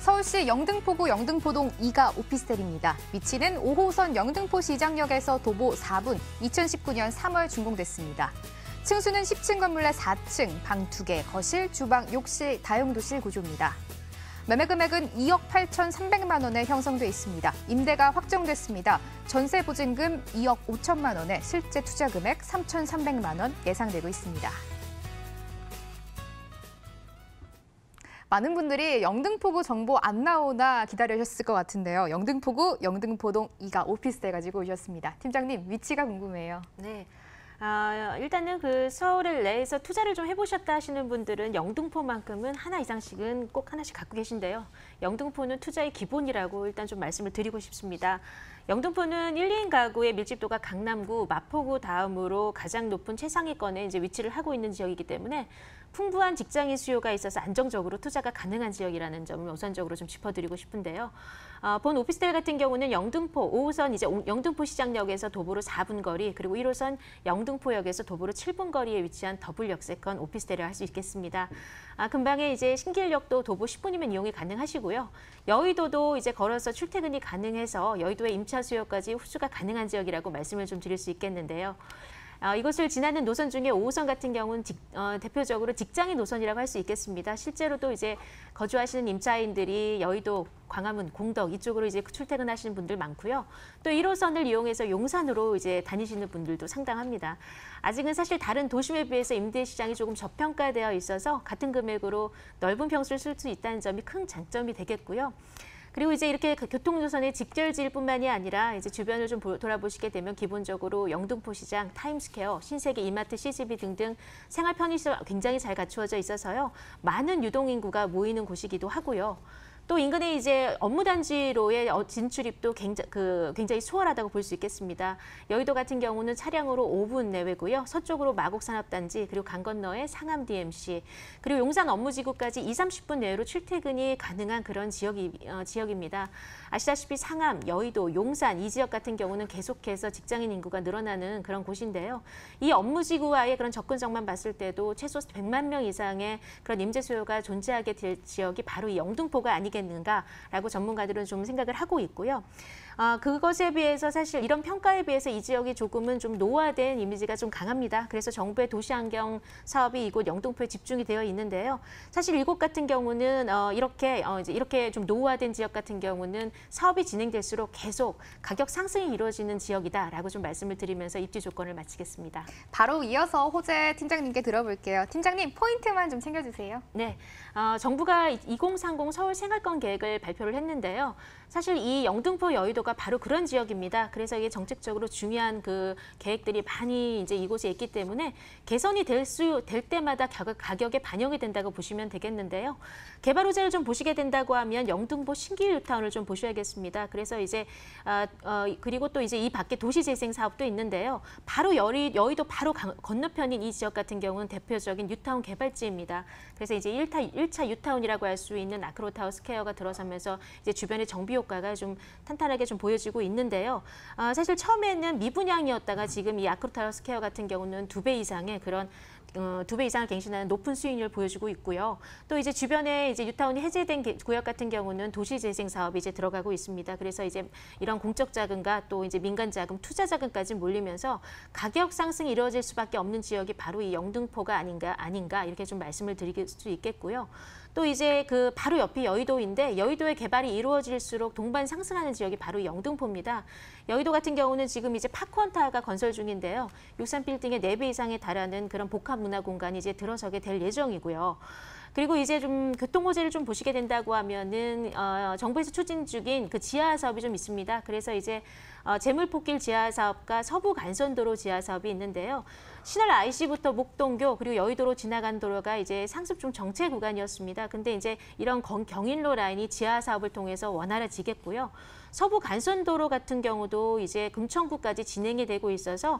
서울시 영등포구 영등포동 2가 오피스텔입니다. 위치는 5호선 영등포 시장역에서 도보 4분, 2019년 3월 준공됐습니다. 층수는 10층 건물 내 4층, 방 2개, 거실, 주방, 욕실, 다용도실 구조입니다. 매매 금액은 2억 8,300만 원에 형성돼 있습니다. 임대가 확정됐습니다. 전세 보증금 2억 5천만 원에 실제 투자 금액 3,300만 원 예상되고 있습니다. 많은 분들이 영등포구 정보 안 나오나 기다리셨을 것 같은데요. 영등포구 영등포동 2가 오피스텔 가지고 오셨습니다. 팀장님, 위치가 궁금해요. 네. 일단은 그 서울 내에서 투자를 좀 해보셨다 하시는 분들은 영등포만큼은 하나 이상씩은 꼭 하나씩 갖고 계신데요. 영등포는 투자의 기본이라고 일단 좀 말씀을 드리고 싶습니다. 영등포는 1, 2인 가구의 밀집도가 강남구, 마포구 다음으로 가장 높은 최상위권에 이제 위치를 하고 있는 지역이기 때문에 풍부한 직장인 수요가 있어서 안정적으로 투자가 가능한 지역이라는 점을 우선적으로 좀 짚어드리고 싶은데요. 본 오피스텔 같은 경우는 영등포 5호선 이제 영등포 시장역에서 도보로 4분 거리, 그리고 1호선 영등포역에서 도보로 7분 거리에 위치한 더블 역세권 오피스텔을 할 수 있겠습니다. 근방에 이제 신길역도 도보 10분이면 이용이 가능하시고요. 여의도도 이제 걸어서 출퇴근이 가능해서 여의도의 임차 수요까지 흡수가 가능한 지역이라고 말씀을 좀 드릴 수 있겠는데요. 이곳을 지나는 노선 중에 5호선 같은 경우는 대표적으로 직장인 노선이라고 할 수 있겠습니다. 실제로도 이제 거주하시는 임차인들이 여의도, 광화문, 공덕 이쪽으로 이제 출퇴근하시는 분들 많고요. 또 1호선을 이용해서 용산으로 이제 다니시는 분들도 상당합니다. 아직은 사실 다른 도심에 비해서 임대 시장이 조금 저평가되어 있어서 같은 금액으로 넓은 평수를 쓸 수 있다는 점이 큰 장점이 되겠고요. 그리고 이제 이렇게 교통노선의 직결지일뿐만이 아니라 이제 주변을 좀 돌아보시게 되면 기본적으로 영등포시장, 타임스퀘어, 신세계, 이마트, CGV 등등 생활 편의시설 굉장히 잘 갖추어져 있어서요. 많은 유동인구가 모이는 곳이기도 하고요. 또 인근에 이제 업무단지로의 진출입도 굉장히 수월하다고 볼 수 있겠습니다. 여의도 같은 경우는 차량으로 5분 내외고요. 서쪽으로 마곡산업단지, 그리고 강 건너에 상암 DMC, 그리고 용산 업무지구까지 20, 30분 내외로 출퇴근이 가능한 그런 지역입니다. 아시다시피 상암, 여의도, 용산 이 지역 같은 경우는 계속해서 직장인 인구가 늘어나는 그런 곳인데요. 이 업무지구와의 그런 접근성만 봤을 때도 최소 100만 명 이상의 그런 임대 수요가 존재하게 될 지역이 바로 이 영등포가 아니겠는가라고 전문가들은 좀 생각을 하고 있고요. 그것에 비해서 사실 이런 평가에 비해서 이 지역이 조금은 좀 노화된 이미지가 좀 강합니다. 그래서 정부의 도시환경 사업이 이곳 영등포에 집중이 되어 있는데요. 사실 이곳 같은 경우는 이렇게 좀 노후화된 지역 같은 경우는 사업이 진행될수록 계속 가격 상승이 이루어지는 지역이다라고 좀 말씀을 드리면서 입지 조건을 마치겠습니다. 바로 이어서 호재 팀장님께 들어볼게요. 팀장님, 포인트만 좀 챙겨주세요. 네, 정부가 2030 서울 생활권 계획을 발표를 했는데요. 사실 이 영등포 여의도가 바로 그런 지역입니다. 그래서 이게 정책적으로 중요한 그 계획들이 많이 이제 이곳에 있기 때문에 개선이 될 때마다 가격에 반영이 된다고 보시면 되겠는데요. 개발 호재를 좀 보시게 된다고 하면 영등포 신길 뉴타운을 좀 보셔야겠습니다. 그래서 이제 그리고 또 이제 이 밖에 도시재생 사업도 있는데요. 바로 여의도 바로 건너편인 이 지역 같은 경우는 대표적인 뉴타운 개발지입니다. 그래서 이제 1차 뉴타운이라고 할 수 있는 아크로타워 스퀘어가 들어서면서 이제 주변의 정비 효과가 좀 탄탄하게 좀 보여지고 있는데요. 사실 처음에는 미분양이었다가 지금 이 아크로타워 스퀘어 같은 경우는 2배 이상의 그런 2배 이상을 갱신하는 높은 수익률을 보여주고 있고요. 또 이제 주변에 이제 뉴타운이 해제된 구역 같은 경우는 도시재생 사업이 이제 들어가고 있습니다. 그래서 이제 이런 공적 자금과 또 이제 민간 자금, 투자 자금까지 몰리면서 가격 상승이 이루어질 수밖에 없는 지역이 바로 이 영등포가 아닌가 이렇게 좀 말씀을 드릴 수 있겠고요. 또 이제 그 바로 옆이 여의도인데 여의도의 개발이 이루어질수록 동반 상승하는 지역이 바로 영등포입니다. 여의도 같은 경우는 지금 이제 파크원타워가 건설 중인데요. 63빌딩의 4배 이상에 달하는 그런 복합 문화 공간이 이제 들어서게 될 예정이고요. 그리고 이제 좀 교통 호재를 좀 보시게 된다고 하면은 정부에서 추진 중인 그 지하 사업이 좀 있습니다. 그래서 이제 재물포길 지하 사업과 서부 간선도로 지하 사업이 있는데요. 신월 IC부터 목동교 그리고 여의도로 지나간 도로가 이제 상습 중 정체 구간이었습니다. 근데 이제 이런 경인로 라인이 지하 사업을 통해서 원활해지겠고요. 서부 간선도로 같은 경우도 이제 금천구까지 진행이 되고 있어서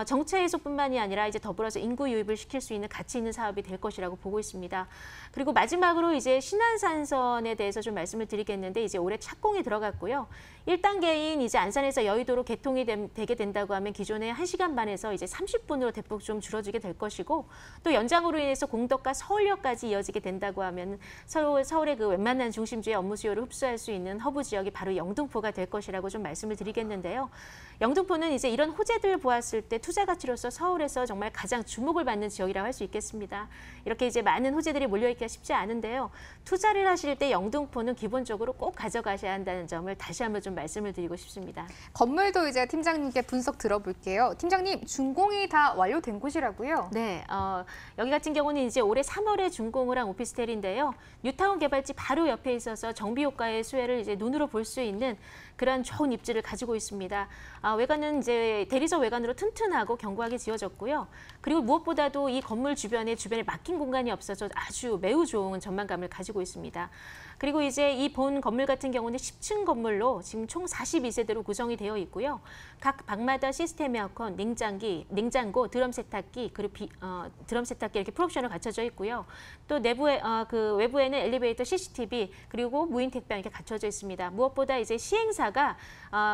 정체 해소뿐만이 아니라 이제 더불어서 인구 유입을 시킬 수 있는 가치 있는 사업이 될 것이라고 보고 있습니다. 그리고 마지막으로 이제 신안산선에 대해서 좀 말씀을 드리겠는데 이제 올해 착공이 들어갔고요. 1단계인 이제 안산에서 여의도로 개통이 되게 된다고 하면 기존의 1시간 반에서 이제 30분으로 대폭 좀 줄어들게 될 것이고 또 연장으로 인해서 공덕과 서울역까지 이어지게 된다고 하면 서울의 그 웬만한 중심지의 업무 수요를 흡수할 수 있는 허브 지역이 바로 영등포가 될 것이라고 좀 말씀을 드리겠는데요. 영등포는 이제 이런 호재들을 보았을 때 투자 가치로서 서울에서 정말 가장 주목을 받는 지역이라고 할 수 있겠습니다. 이렇게 이제 많은 호재들이 몰려있기가 쉽지 않은데요. 투자를 하실 때 영등포는 기본적으로 꼭 가져가셔야 한다는 점을 다시 한번 좀 말씀을 드리고 싶습니다. 건물도 이제 팀장님께 분석 들어볼게요. 팀장님, 준공이 다 완료된 곳이라고요? 네, 여기 같은 경우는 이제 올해 3월에 준공을 한 오피스텔인데요. 뉴타운 개발지 바로 옆에 있어서 정비 효과의 수혜를 이제 눈으로 볼 수 있는 그런 좋은 입지를 가지고 있습니다. 외관은 이제 대리석 외관으로 튼튼하고 견고하게 지어졌고요. 그리고 무엇보다도 이 건물 주변에 막힌 공간이 없어서 아주 매우 좋은 전망감을 가지고 있습니다. 그리고 이제 이 본 건물 같은 경우는 10층 건물로 지금 총 42세대로 구성이 되어 있고요. 각 방마다 시스템 에어컨, 냉장고, 드럼 세탁기, 그리고 드럼 세탁기 이렇게 풀옵션을 갖춰져 있고요. 또 그 외부에는 엘리베이터, CCTV, 그리고 무인 택배 이렇게 갖춰져 있습니다. 무엇보다 이제 시행사가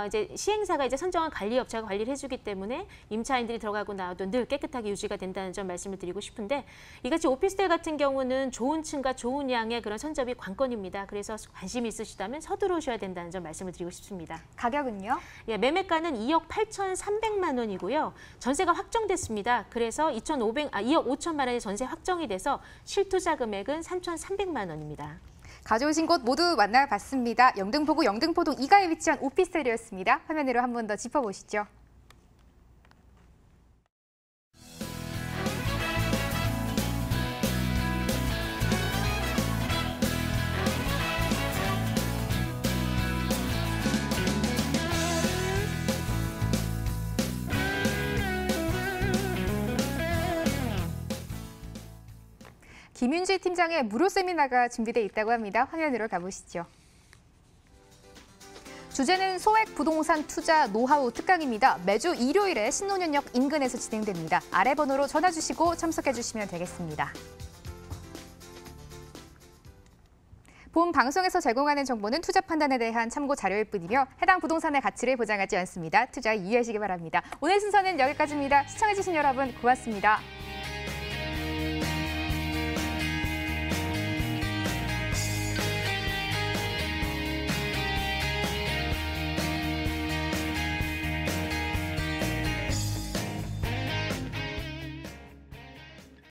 이제 선정한 관리업체가 관리를 해주기 때문에 임차인들이 들어가고 나와도 늘 깨끗하게 유지가 된다는 점 말씀을 드리고 싶은데 이같이 오피스텔 같은 경우는 좋은 층과 좋은 양의 그런 선접이 관건입니다. 그래서 관심이 있으시다면 서두르셔야 된다는 점 말씀을 드리고 싶습니다. 가격은요? 예, 매매가는 2억 8,300만 원이고요. 전세가 확정됐습니다. 그래서 2억 5천만 원의 전세 확정이 돼서 실투자 금액은 3,300만 원입니다. 가져오신 곳 모두 만나봤습니다. 영등포구 영등포동 2가에 위치한 오피스텔이었습니다. 화면으로 한 번 더 짚어보시죠. 김윤지 팀장의 무료 세미나가 준비되어 있다고 합니다. 화면으로 가보시죠. 주제는 소액 부동산 투자 노하우 특강입니다. 매주 일요일에 신논현역 인근에서 진행됩니다. 아래 번호로 전화 주시고 참석해 주시면 되겠습니다. 본 방송에서 제공하는 정보는 투자 판단에 대한 참고 자료일 뿐이며 해당 부동산의 가치를 보장하지 않습니다. 투자 유의하시기 바랍니다. 오늘 순서는 여기까지입니다. 시청해주신 여러분 고맙습니다.